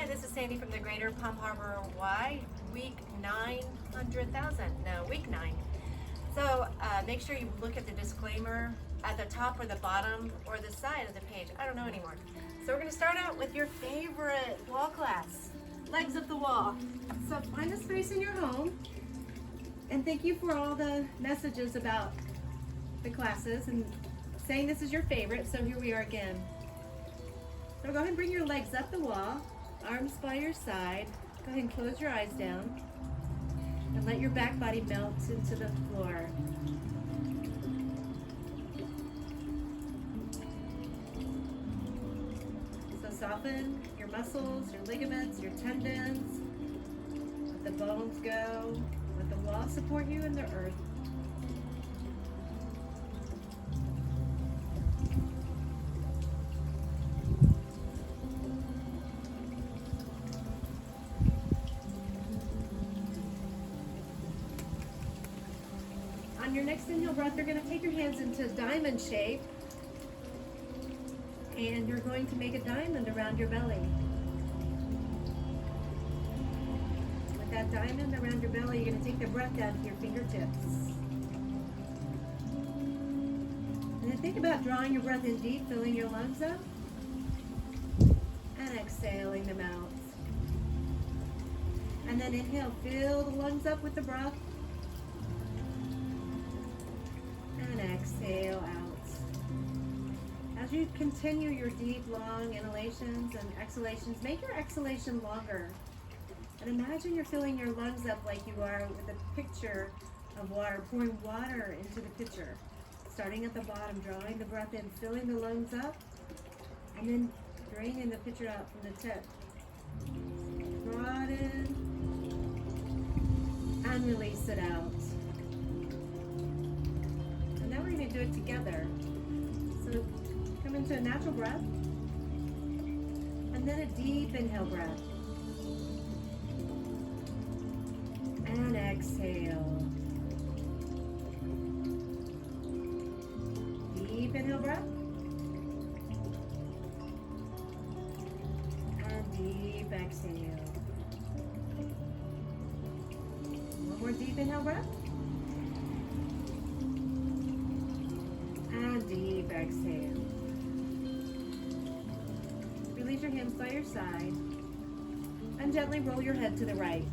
Hi, this is Sandy from the Greater Palm Harbor Y, week 900,000. No, week 9. So make sure you look at the disclaimer at the top or the bottom or the side of the page. I don't know anymore. So we're going to start out with your favorite wall class, legs up the wall. So find a space in your home, and thank you for all the messages about the classes and saying this is your favorite. So here we are again. So go ahead and bring your legs up the wall, arms by your side. Go ahead and close your eyes down and let your back body melt into the floor. So soften your muscles, your ligaments, your tendons. Let the bones go. Let the wall support you in the earth. On your next inhale breath, you're going to take your hands into diamond shape, and you're going to make a diamond around your belly. With that diamond around your belly, you're going to take the breath down to your fingertips. And then think about drawing your breath in deep, filling your lungs up, and exhaling them out. And then inhale, fill the lungs up with the breath. And exhale out. As you continue your deep, long inhalations and exhalations, make your exhalation longer. And imagine you're filling your lungs up like you are with a pitcher of water, pouring water into the pitcher. Starting at the bottom, drawing the breath in, filling the lungs up, and then draining the pitcher out from the tip. Draw it in, and release it out. Now we're going to do it together. So come into a natural breath, and then a deep inhale breath. And exhale. Deep inhale breath. And deep exhale. One more deep inhale breath. And deep exhale. Release your hands by your side and gently roll your head to the right.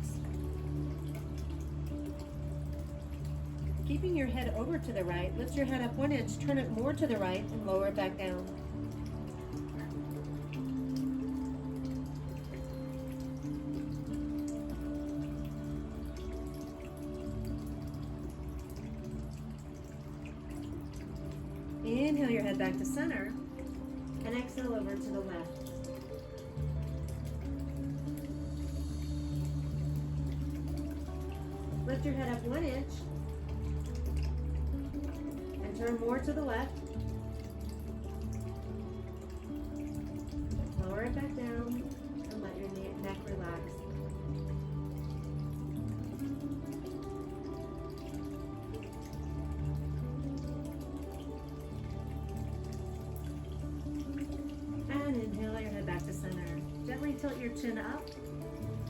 Keeping your head over to the right, lift your head up 1 inch, turn it more to the right, and lower it back down. Inhale your head back to center and exhale over to the left. Lift your head up 1 inch and turn more to the left. Lower it back down and let your neck relax. Inhale your head back to center. Gently tilt your chin up.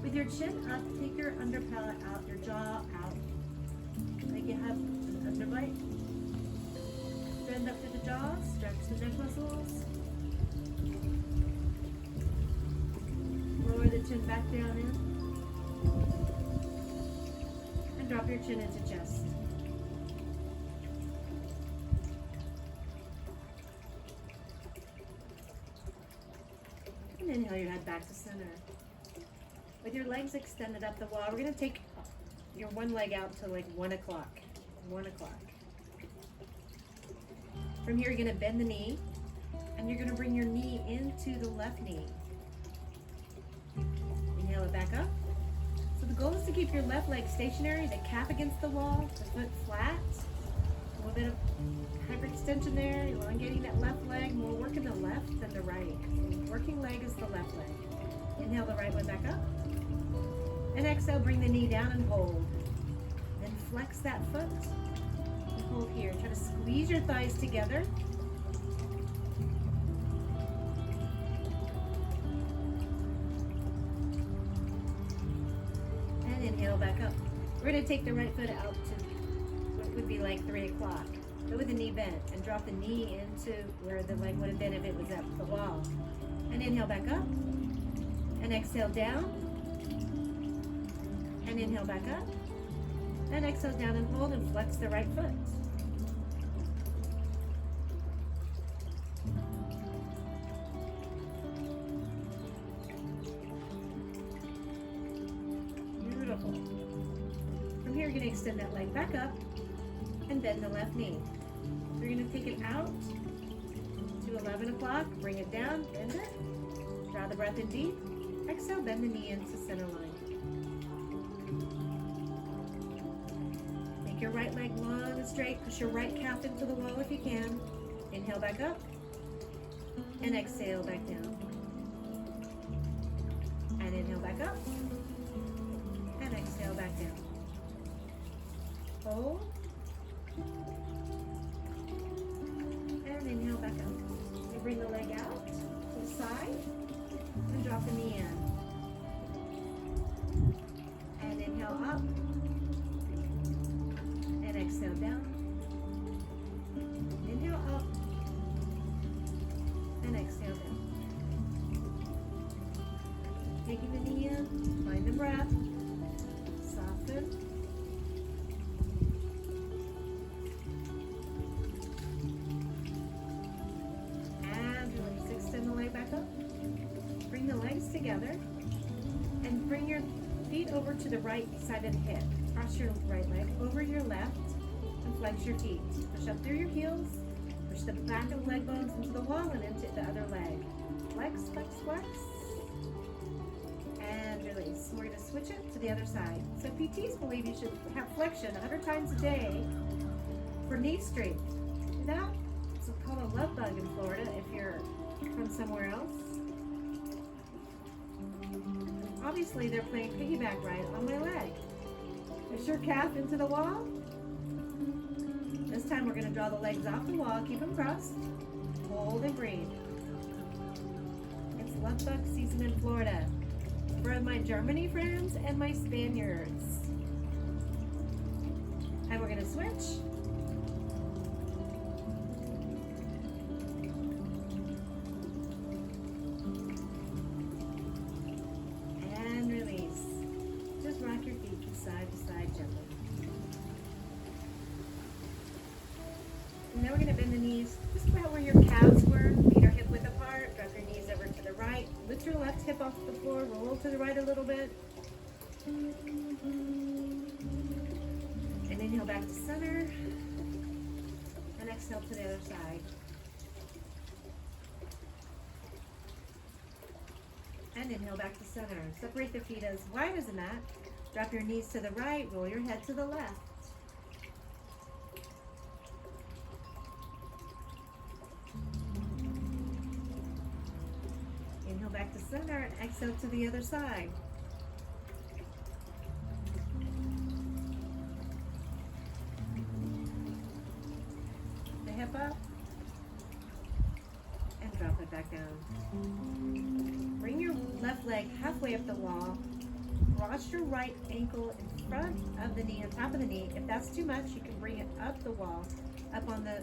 With your chin up, take your underpellet out, your jaw out. Like you have an underbite. Bend up through the jaw, stretch the neck muscles. Lower the chin back down in. And drop your chin into chest. Inhale your head back to center. With your legs extended up the wall, we're going to take your one leg out to like 1 o'clock. 1 o'clock. From here, you're going to bend the knee, and you're going to bring your knee into the left knee. Inhale it back up. So the goal is to keep your left leg stationary, the calf against the wall, the foot flat. A little bit of hyperextension there, elongating that left leg, more working the left than the right. Working leg is the left leg. Inhale the right one back up. And exhale, bring the knee down and hold. Then flex that foot and hold here. Try to squeeze your thighs together. back up. We're gonna take the right foot out to what would be like 3 o'clock. Go with the knee bent and drop the knee into where the leg would have been if it was at the wall. And inhale back up. And exhale down. And inhale back up. And exhale down and hold and flex the right foot. Beautiful. From here, you're going to extend that leg back up and bend the left knee. So you're going to take it out to 11 o'clock, bring it down, bend it, draw the breath in deep, exhale, bend the knee into center line. Make your right leg long and straight, push your right calf into the wall if you can. Inhale back up, and exhale back down. And inhale back up, and exhale back down. Hold. And inhale back up. You bring the leg out to the side and drop the knee in. And inhale up. And exhale down. Inhale up. And exhale down. Taking the knee in, find the breath. Soften. Back up. Bring the legs together and bring your feet over to the right side of the hip. Cross your right leg over your left and flex your feet. Push up through your heels. Push the back of the leg bones into the wall and into the other leg. Flex, flex, flex. And release. We're going to switch it to the other side. So PTs believe you should have flexion 100 times a day for knee strength. That is called a love bug in Florida if you're from somewhere else. Obviously they're playing piggyback right on my leg. Push your calf into the wall. This time we're going to draw the legs off the wall, keep them crossed. Hold and breathe. It's love bug season in Florida. For my Germany friends and my Spaniards. And we're going to switch. Side to side gently. And now we're going to bend the knees just about where your calves were. Feet are hip width apart. Drop your knees over to the right. Lift your left hip off the floor. Roll to the right a little bit. And inhale back to center. And exhale to the other side. And inhale back to center. Separate the feet as wide as a mat. Drop your knees to the right, roll your head to the left. Inhale back to center and exhale to the other side. The hip up and drop it back down. Bring your left leg halfway up the wall. Cross your right ankle in front of the knee, on top of the knee. If that's too much, you can bring it up the wall, up on the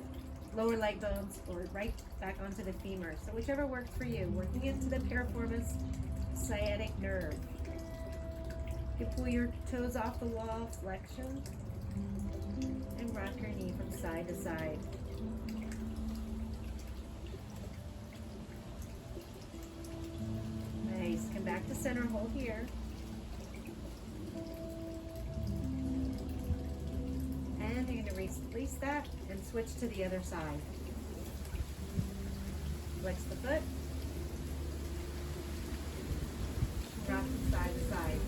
lower leg bones, or right back onto the femur. So whichever works for you. Working into the piriformis sciatic nerve. You can pull your toes off the wall, flexion, and rock your knee from side to side. Nice. Come back to center. Hold here. And you're going to release that and switch to the other side. Flex the foot. Rock from side to side.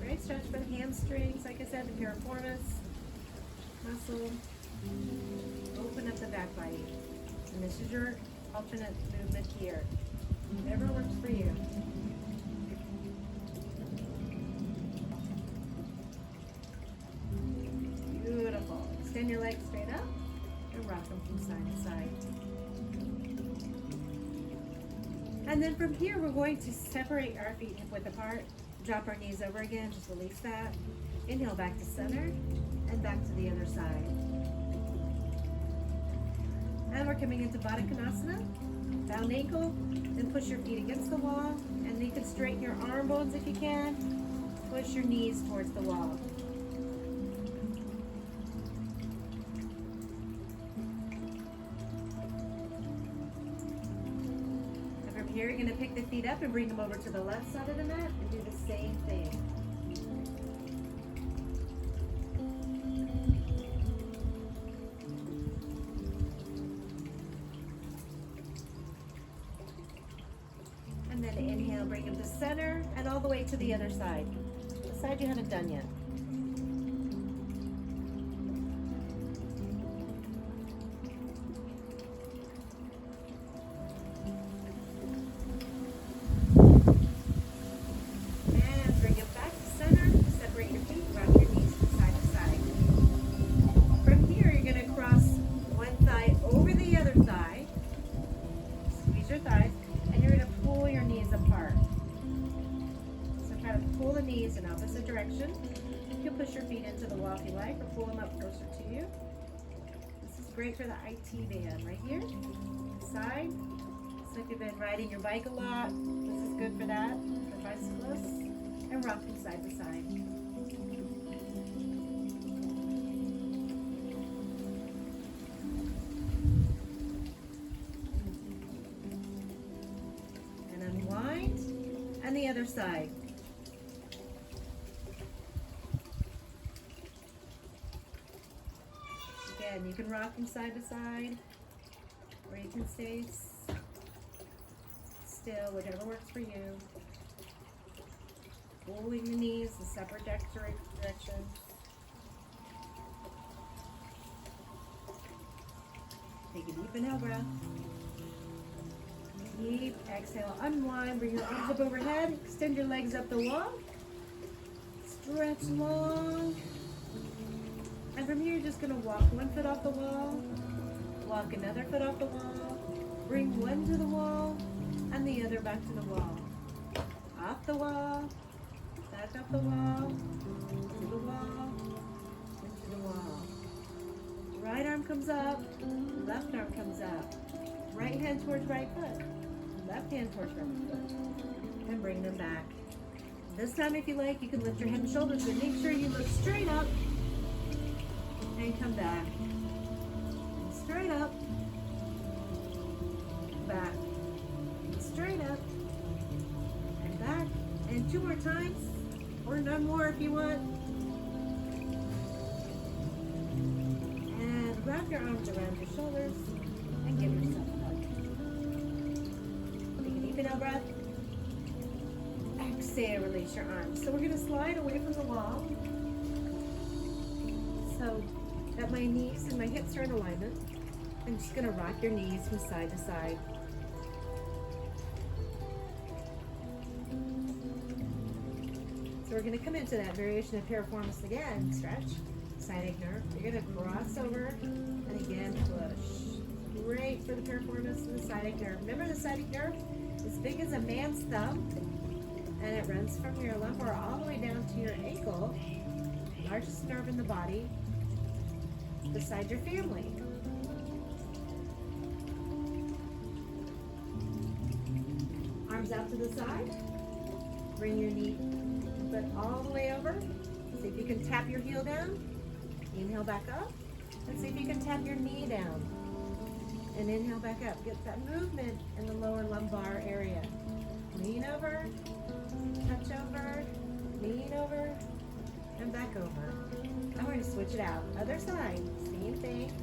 Great stretch for the hamstrings. Like I said, the piriformis muscle. Open up the back body. And this is your alternate movement here. Whatever works for you. Beautiful. Extend your legs straight up and rock them from side to side. And then from here, we're going to separate our feet hip width apart. Drop our knees over again, just release that. Inhale back to center and back to the other side. And we're coming into Baddha Konasana, bound ankle, then push your feet against the wall, and you can straighten your arm bones if you can. Push your knees towards the wall. And from here, you're going to pick the feet up and bring them over to the left side of the mat and do the same thing. And then inhale, bring them to center and all the way to the other side. The side you haven't done yet. And bring it back to center. Separate your feet, rock your knees from side to side. From here, you're going to cross one thigh over the other thigh. Squeeze your thighs. And you're going to pull your knees apart. So try to pull the knees in opposite direction. You can push your feet into the wall if you like, or pull them up closer to you. This is great for the IT band right here. Side. So if you've been riding your bike a lot, this is good for that, for bicyclists. And rock from side to side. And the other side. Again, you can rock from side to side, or you can stay still, whatever works for you. Pulling the knees in separate directions. Take a deep inhale breath. Deep exhale, unwind, bring your arms up overhead, extend your legs up the wall, stretch long, and from here you're just going to walk one foot off the wall, walk another foot off the wall, bring one to the wall, and the other back to the wall, off the wall, back up the wall, to the wall, into the wall. Right arm comes up, left arm comes up, right hand towards right foot. Left hand towards right foot, and bring them back. This time, if you like, you can lift your head and shoulders, but make sure you look straight up and come back. And straight up, back, and straight up, and back, and 2 more times, or none more if you want. And wrap your arms around your shoulders and give yourself a hug. Inhale breath. Exhale, release your arms. So we're going to slide away from the wall. So that my knees and my hips are in alignment. I'm just going to rock your knees from side to side. So we're going to come into that variation of piriformis again. Stretch. Sciatic nerve. You're going to cross over and again push. Great for the piriformis and the sciatic nerve. Remember the sciatic nerve? As big as a man's thumb, and it runs from your lumbar all the way down to your ankle, largest nerve in the body, beside your family. Arms out to the side, bring your knee foot all the way over, see if you can tap your heel down, inhale back up, and see if you can tap your knee down. And inhale back up. Get that movement in the lower lumbar area. Lean over, touch over, lean over, and back over. Now we're going to switch it out. Other side, same thing.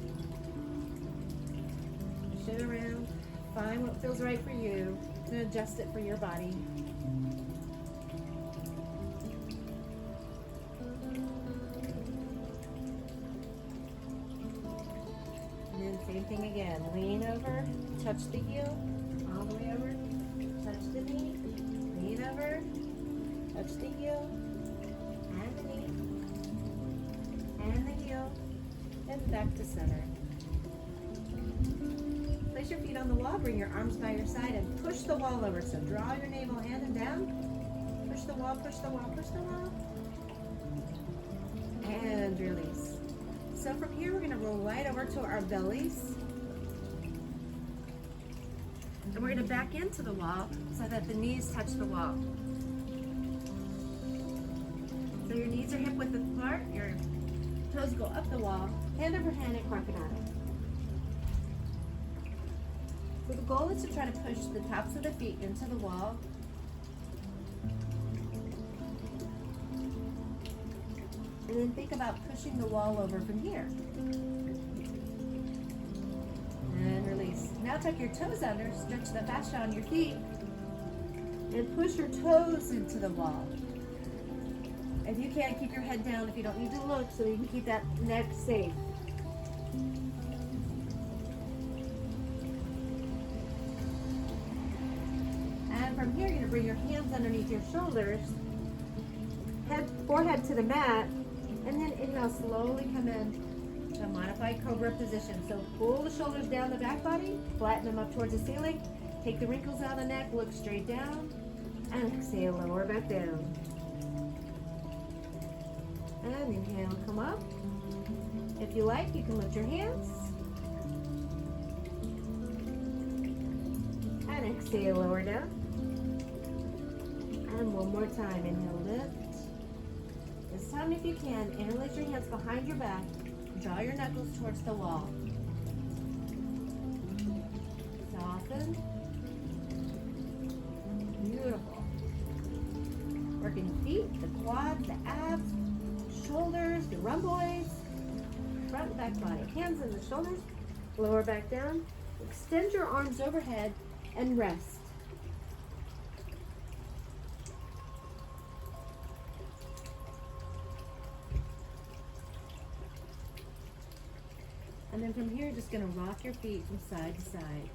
Push it around. Find what feels right for you and adjust it for your body. Same thing again. Lean over, touch the heel, all the way over, touch the knee, lean over, touch the heel, and the knee, and the heel, and back to center. place your feet on the wall, bring your arms by your side and push the wall over. So draw your navel in and down. Push the wall, push the wall, push the wall. And release. So from here, we're gonna roll right over to our bellies. And we're gonna back into the wall so that the knees touch the wall. So your knees are hip width apart, your toes go up the wall, hand over hand in crocodile. So the goal is to try to push the tops of the feet into the wall. And then think about pushing the wall over from here. And release. Now tuck your toes under, stretch the fascia on your feet, and push your toes into the wall. If you can, keep your head down if you don't need to look so you can keep that neck safe. And from here, you're going to bring your hands underneath your shoulders, forehead to the mat, and then inhale, slowly come in to a modified cobra position. So pull the shoulders down the back body, flatten them up towards the ceiling, take the wrinkles out of the neck, look straight down, and exhale, lower back down. And inhale, come up. If you like, you can lift your hands. And exhale, lower down. And one more time, inhale, lift. This time, if you can, interlace your hands behind your back. Draw your knuckles towards the wall. Soften. Beautiful. Working the feet, the quads, the abs, shoulders, the rhomboids, front and back body. Hands in the shoulders, lower back down. Extend your arms overhead and rest. And then from here, you're just going to rock your feet from side to side.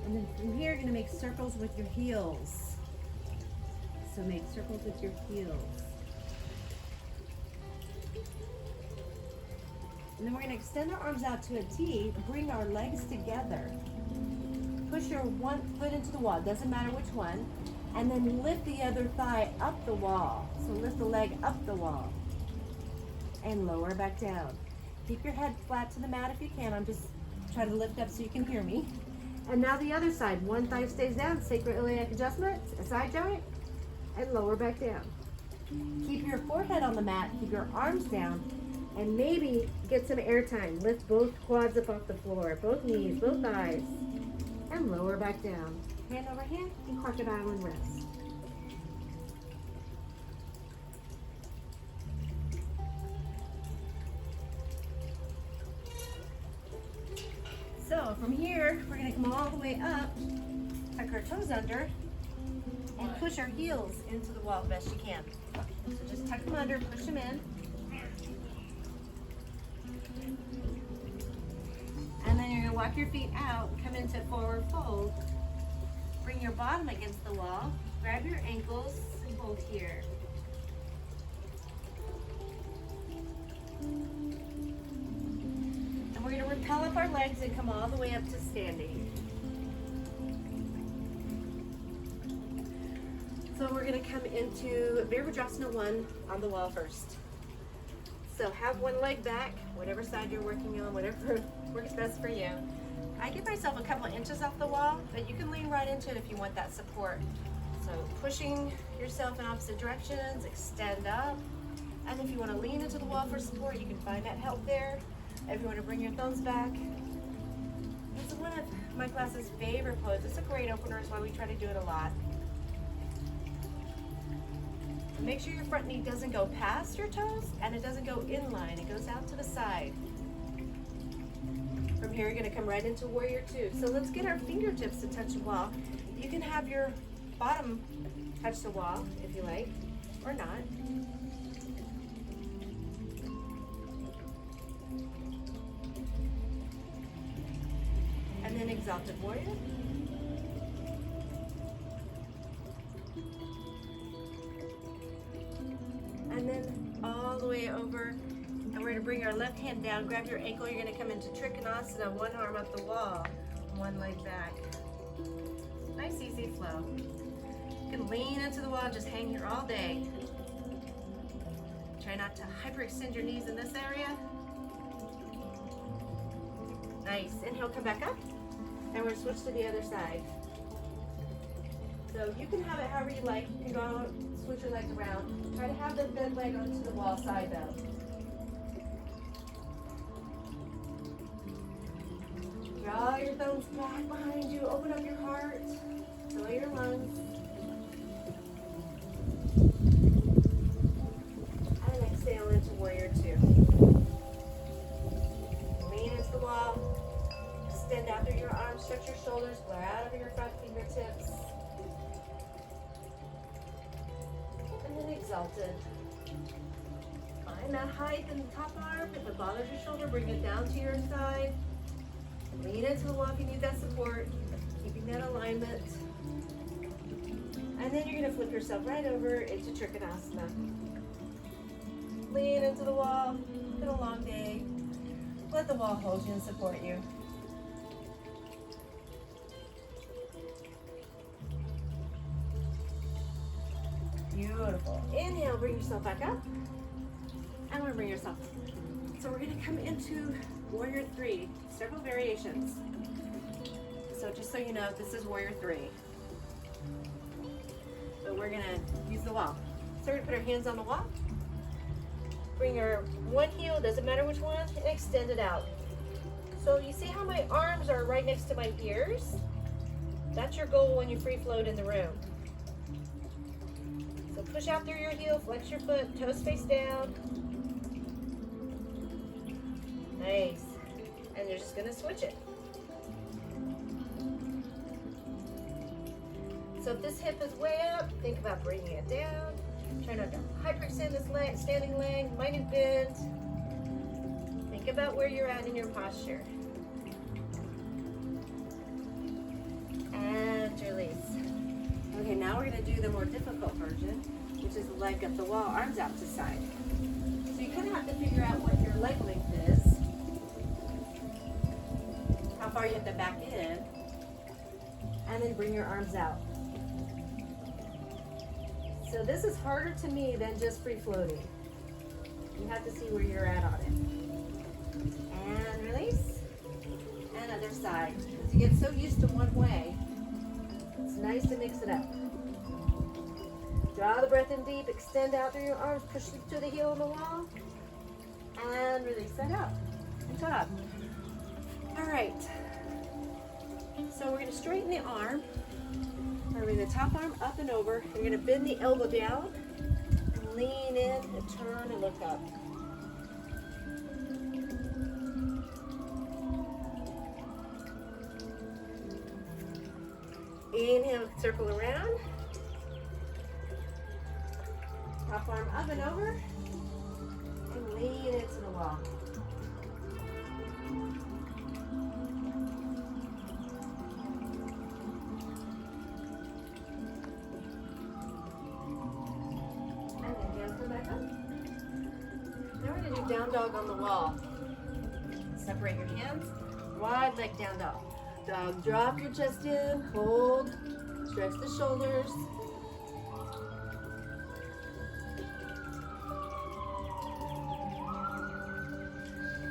And then from here, you're going to make circles with your heels. So make circles with your heels. And then we're going to extend our arms out to a T, bring our legs together. Push your one foot into the wall, doesn't matter which one. And then lift the other thigh up the wall. So lift the leg up the wall. And lower back down. Keep your head flat to the mat if you can. I'm just trying to lift up so you can hear me. And now the other side. One thigh stays down, sacroiliac adjustment, a side joint, and lower back down. Keep your forehead on the mat, keep your arms down, and maybe get some air time. Lift both quads up off the floor, both knees, both thighs, and lower back down. Hand over hand and crocodile and rest. So from here, we're going to come all the way up, tuck our toes under, and push our heels into the wall the best you can. So just tuck them under, push them in. And then you're going to walk your feet out, come into forward fold. Bring your bottom against the wall, grab your ankles, and hold here. And we're going to rappel up our legs and come all the way up to standing. So we're going to come into Virabhadrasana 1 on the wall first. So have one leg back, whatever side you're working on, whatever works best for you. I give myself a couple of inches off the wall, but you can lean right into it if you want that support. So pushing yourself in opposite directions, extend up. And if you want to lean into the wall for support, you can find that help there. If you want to bring your thumbs back. It's one of my class's favorite poses. It's a great opener, is why we try to do it a lot. Make sure your front knee doesn't go past your toes and it doesn't go in line. It goes out to the side. From here, you're going to come right into Warrior Two. So let's get our fingertips to touch the wall. You can have your bottom touch the wall if you like, or not. And then Exalted Warrior. And then way over. And we're gonna bring our left hand down, grab your ankle. You're gonna come into Trikonasana, one arm up the wall, one leg back. Nice, easy flow. You can lean into the wall and just hang here all day. Try not to hyperextend your knees in this area. Nice, inhale, come back up. And we're gonna switch to the other side. So you can have it however you like. You can go switch your legs around. Try to have the bent leg onto the wall side though. Draw your thumbs back behind you. Open up your heart. Fill your lungs. And exhale into warrior two. Lean into the wall. Extend out through your arms. Stretch your shoulders. Blur out over your front fingertips. And then exalted. Find that height in the top arm. If it bothers your shoulder, bring it down to your side. Lean into the wall if you need that support, keeping that alignment. And then you're gonna flip yourself right over into Trikonasana. Lean into the wall, it's been a long day. Let the wall hold you and support you. Beautiful. Inhale, bring yourself back up. And we're gonna bring yourself. So we're gonna come into warrior three, several variations. So just so you know, this is warrior three. So we're gonna use the wall. So we're gonna put our hands on the wall. Bring our one heel, doesn't matter which one, and extend it out. So you see how my arms are right next to my ears? That's your goal when you free float in the room. So push out through your heel, flex your foot, toes face down. Nice. And you're just gonna switch it. So if this hip is way up, think about bringing it down. Try not to hyperextend this leg, standing leg, might have bent. Think about where you're at in your posture. And release. Okay, now we're gonna do the more difficult version, which is leg up the wall, arms out to side. So you kind of have to figure out what your leg length is, how far you have to back in, and then bring your arms out. So this is harder to me than just free floating. You have to see where you're at on it. And release. And other side. Because you get so used to one way, it's nice to mix it up. Draw the breath in deep, extend out through your arms, push to the heel on the wall, and release that out. Good job. All right. So we're going to straighten the arm. We're going to bring the top arm up and over. You're going to bend the elbow down, and lean in, and turn and look up. Inhale, circle around. Top arm up and over, and lean into the wall. And inhale, come back up. Now we're going to do down dog on the wall. Separate your hands, wide leg down dog. Dog, drop your chest in, hold, stretch the shoulders.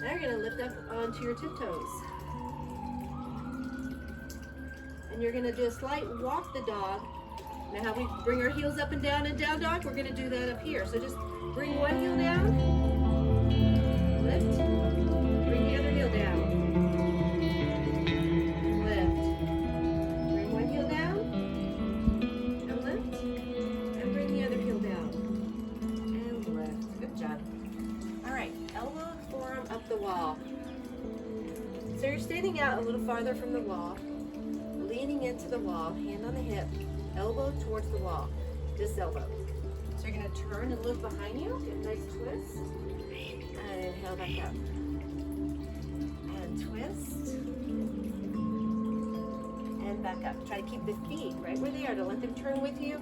Now you're going to lift up onto your tiptoes. And you're going to do a slight walk the dog. Now how we bring our heels up and down in down dog, we're going to do that up here. So just bring one heel down, lift, bring the other heel down. Wall. So you're standing out a little farther from the wall, leaning into the wall, hand on the hip, elbow towards the wall, this elbow. So you're going to turn and look behind you, get a nice twist, and inhale back up. And twist, and back up. Try to keep the feet right where they are, to let them turn with you.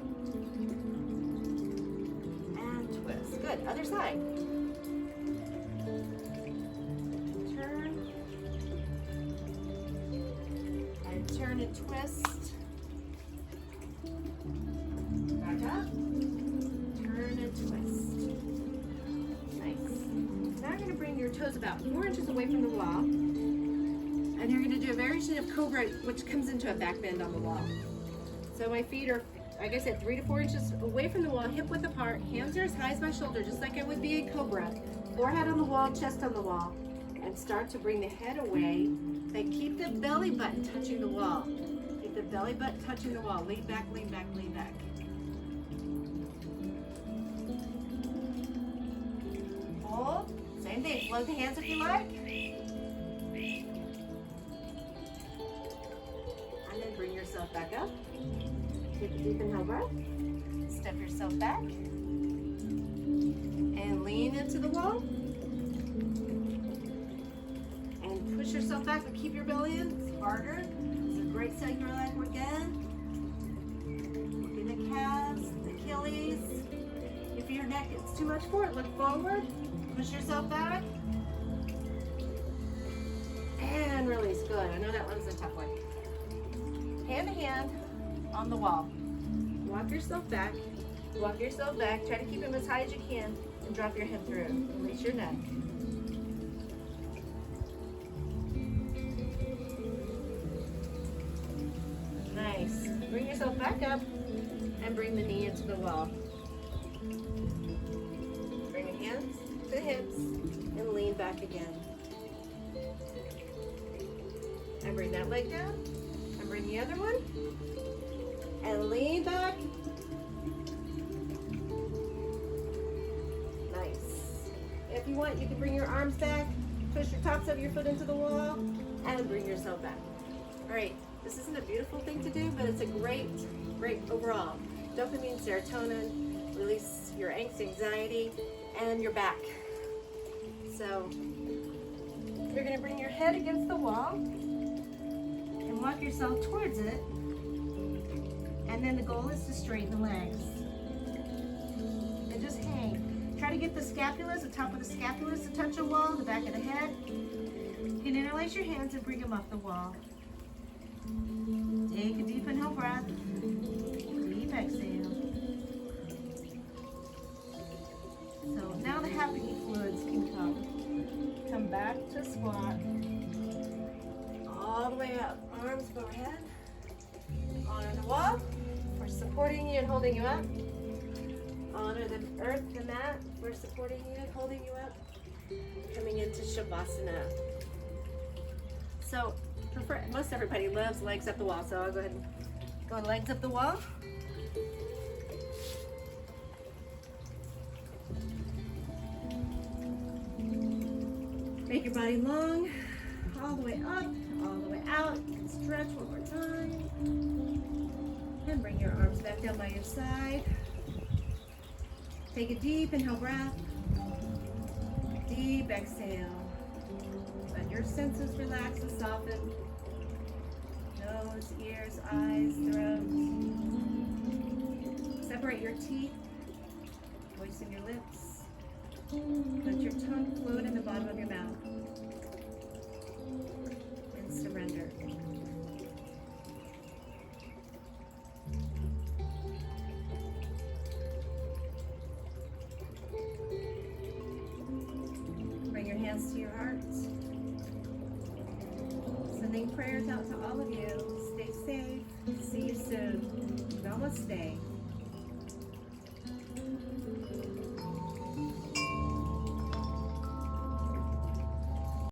And twist. Good. Other side. turn. And turn and twist. Back up. Turn and twist. Nice. Now you're going to bring your toes about 4 inches away from the wall. And you're going to do a variation of cobra, which comes into a back bend on the wall. So my feet are, like I said, 3 to 4 inches away from the wall, hip width apart, hands are as high as my shoulder, just like it would be a cobra. Forehead on the wall, chest on the wall. And start to bring the head away. Then keep the belly button touching the wall. Keep the belly button touching the wall. Lean back, lean back, lean back. Hold. Same thing. Float the hands if you like. And then bring yourself back up. Take a deep inhale breath. Step yourself back. And lean into the wall. And push yourself back, but keep your belly in. It's harder. It's a great cellular leg again. Working the calves, the Achilles. If your neck is too much for it, look forward. Push yourself back. And release. Good. I know that one's a tough one. Hand to hand on the wall. Walk yourself back. Walk yourself back. Try to keep them as high as you can and drop your head through. Release your neck. Nice. Bring yourself back up and bring the knee into the wall. Bring your hands to the hips and lean back again. And bring that leg down and bring the other one and lean back. Nice. If you want, you can bring your arms back, push your tops of your foot into the wall, and bring yourself back. All right. This isn't a beautiful thing to do, but it's a great overall. Dopamine, serotonin, release your angst, anxiety, and your back. So you're going to bring your head against the wall and walk yourself towards it. And then the goal is to straighten the legs. And just hang. Try to get the scapulas, the top of the scapulas to touch the wall, the back of the head. You can interlace your hands and bring them off the wall. Take a deep inhale breath. Deep exhale. So now the happy fluids can come. Come back to squat. All the way up. Arms go ahead. Honor the wall for supporting you and holding you up. Honor the earth, the mat for supporting you and holding you up. Coming into Shavasana. So most everybody loves legs up the wall, so I'll go ahead and go legs up the wall. Make your body long, all the way up, all the way out. Stretch one more time. And bring your arms back down by your side. Take a deep inhale breath. Deep exhale. Let your senses relax and soften. Nose, ears, eyes, throat. Separate your teeth. Moisten your lips. Let your tongue float in the bottom of your mouth. And surrender. Bring your hands to your hearts. Sending prayers out to all of you. Stay safe. See you soon. Namaste.